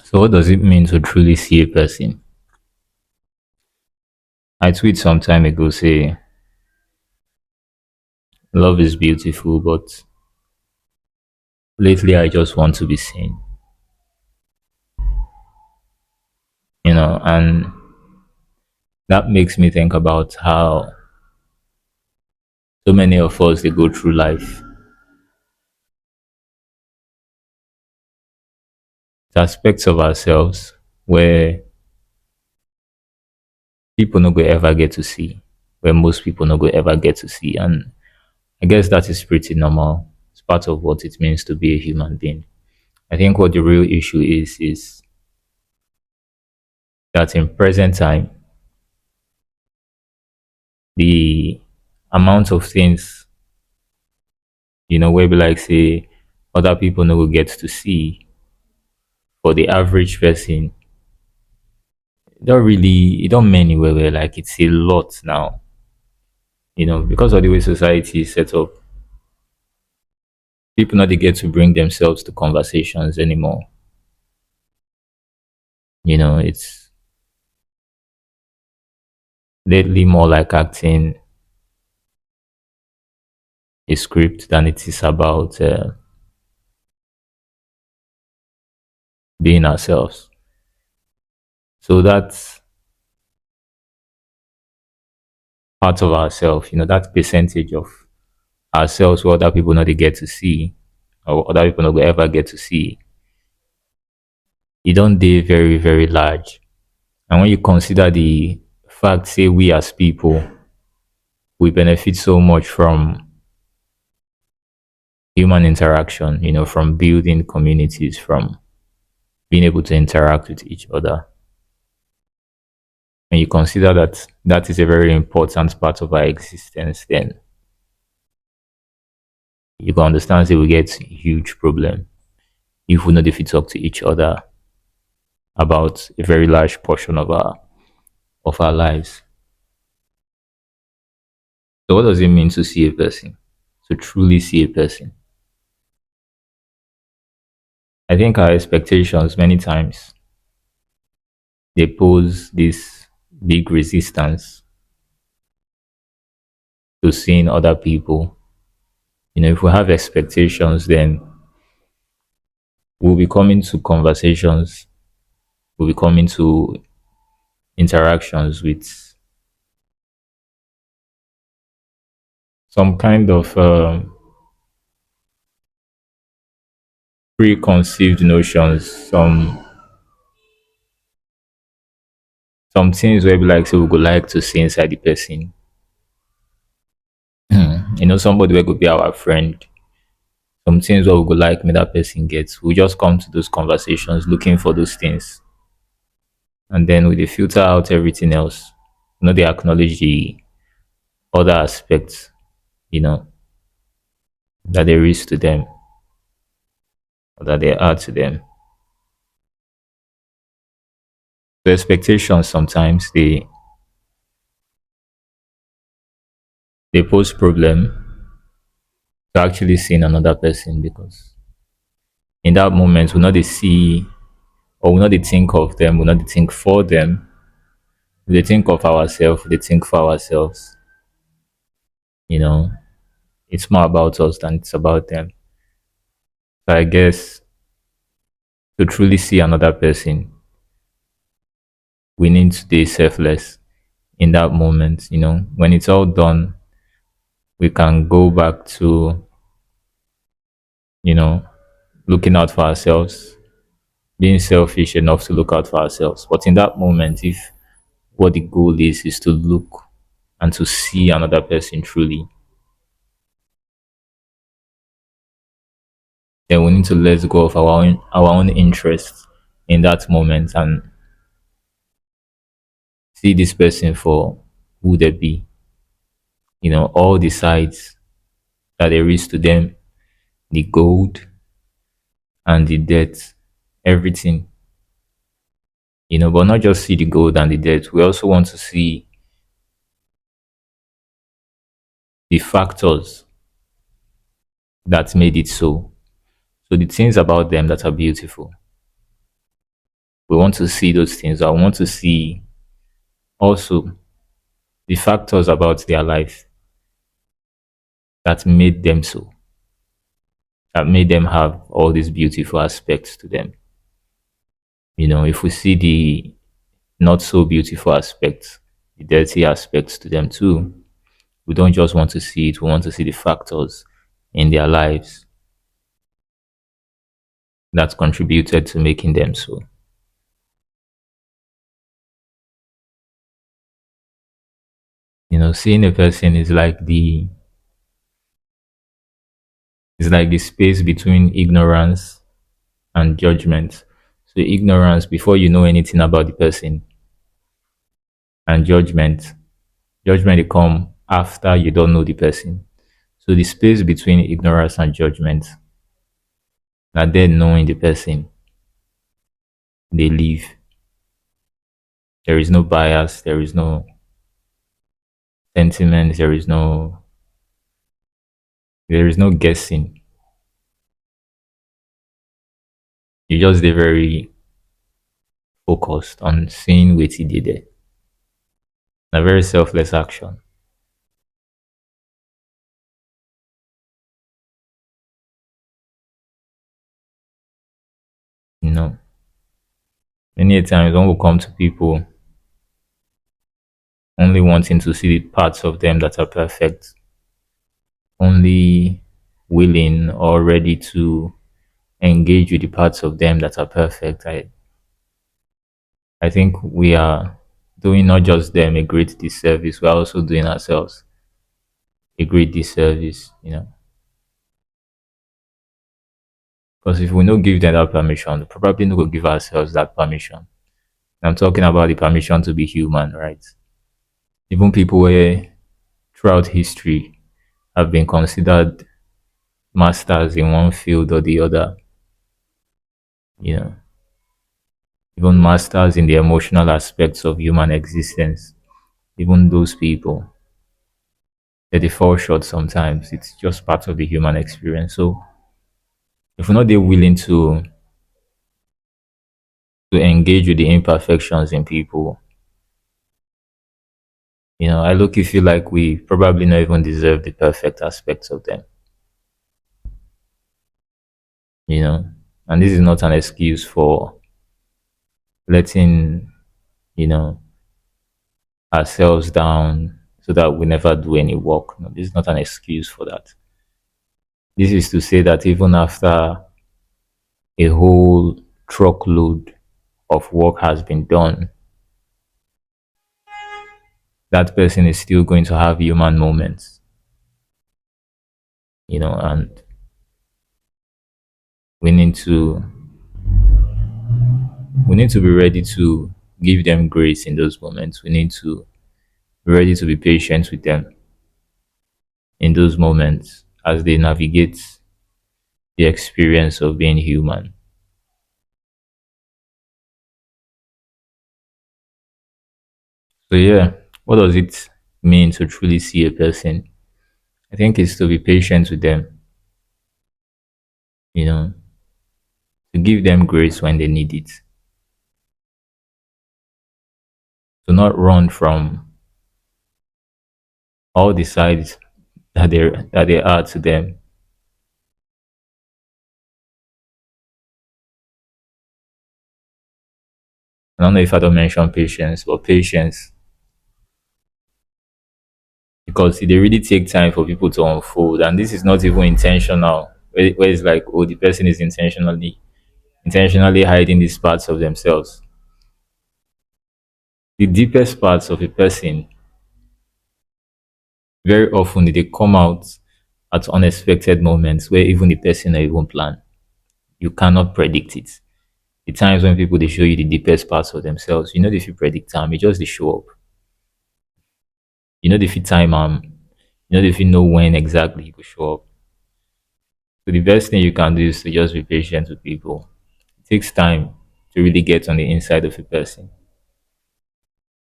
So, what does it mean to truly see a person? I tweet some time ago say love is beautiful, but lately I just want to be seen. And that makes me think about how so many of us they go through life. The aspects of ourselves where people no go ever get to see, where most people no go ever get to see, and I guess that is pretty normal. It's part of what it means to be a human being. I think what the real issue is that in present time the amount of things, where we like say other people no go get to see for the average person, it don't mean anywhere where like it's a lot now, because of the way society is set up, people not they get to bring themselves to conversations anymore. It's lately more like acting a script than it is about being ourselves. So that's part of ourselves, that percentage of ourselves what other people not they get to see or other people not will ever get to see, it don't dey very, very large. And when you consider the fact, say we as people, we benefit so much from human interaction, from building communities, from being able to interact with each other. And you consider that that is a very important part of our existence, then you can understand say we get huge problem if we not if we talk to each other about a very large portion of our lives. So what does it mean to see a person? To truly see a person? I think our expectations many times they pose this big resistance to seeing other people. If we have expectations, then we'll be coming to conversations, we'll be coming to interactions with some kind of preconceived notions, some things where we like say we would like to see inside the person. Somebody where could be our friend. Some things where we would like me that person gets. We just come to those conversations looking for those things. And then we dey filter out everything else. They acknowledge the other aspects, you know, that there is to them or that they are to them. The expectations sometimes they pose problem to actually seeing another person because in that moment we not they see or we not they think of them, we not they think for them, we dey think of ourselves, we dey think for ourselves, you know. It's more about us than it's about them. So I guess to truly see another person, we need to be selfless in that moment, When it's all done, we can go back to, you know, looking out for ourselves, being selfish enough to look out for ourselves. But in that moment, if what the goal is to look and to see another person truly, then we need to let go of our own interests in that moment and see this person for who they be. All the sides that there is to them, the gold and the debt, everything. But not just see the gold and the debt. We also want to see the factors that made it so. So the things about them that are beautiful. We want to see those things. I want to see also the factors about their life that made them so, that made them have all these beautiful aspects to them. If we see the not so beautiful aspects, the dirty aspects to them too, we don't just want to see it, we want to see the factors in their lives that contributed to making them so. Seeing a person is like the space between ignorance and judgment. So ignorance before you know anything about the person, and judgment will come after you don't know the person. So the space between ignorance and judgment, and then knowing the person, they live. There is no bias, there is no sentiment, there is no guessing. You just be very focused on seeing what he did there. A very selfless action. You know, many a times when we come to people only wanting to see the parts of them that are perfect, only willing or ready to engage with the parts of them that are perfect. I think we are doing not just them a great disservice, we're also doing ourselves a great disservice. Because if we don't give them that permission, we probably not go give ourselves that permission. I'm talking about the permission to be human, right? Even people where throughout history have been considered masters in one field or the other, you know, even masters in the emotional aspects of human existence, even those people, they fall short sometimes. It's just part of the human experience. So if we're not there willing to engage with the imperfections in people, I look feel like we probably not even deserve the perfect aspects of them, you know. And this is not an excuse for letting, you know, ourselves down so that we never do any work. No, this is not an excuse for that. This is to say that even after a whole truckload of work has been done, that person is still going to have human moments, and we need to we need to be ready to give them grace in those moments. We need to be ready to be patient with them in those moments as they navigate the experience of being human. So yeah, what does it mean to truly see a person? I think it's to be patient with them, you know, to give them grace when they need it, to not run from all the sides that they are to them. I don't know if I don't mention patience, but patience, because they really take time for people to unfold, and this is not even intentional. Where it's like, oh, the person is intentionally hiding these parts of themselves. The deepest parts of a person, very often they come out at unexpected moments where even the person not even plan. You cannot predict it. The times when people they show you the deepest parts of themselves, if you predict time, it just they show up. If you time if you know when exactly it will show up. So the best thing you can do is to just be patient with people. It takes time to really get on the inside of a person.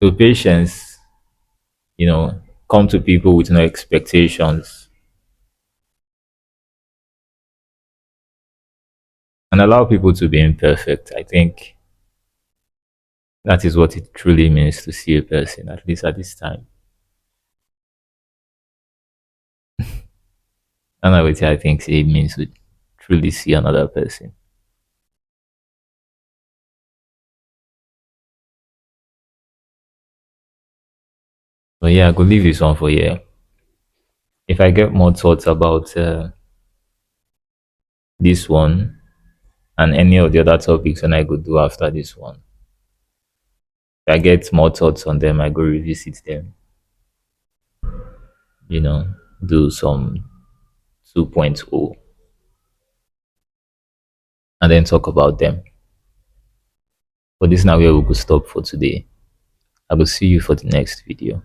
So patience, come to people with no expectations and allow people to be imperfect. I think That is what it truly means to see a person, at least at this time. And I would say I think it means to truly see another person. But yeah, I could leave this one for here. If I get more thoughts about this one and any of the other topics, and I could do after this one, if I get more thoughts on them, I go revisit them. You know, do some 2.0 and then talk about them. But this is now where we could stop for today. I will see you for the next video.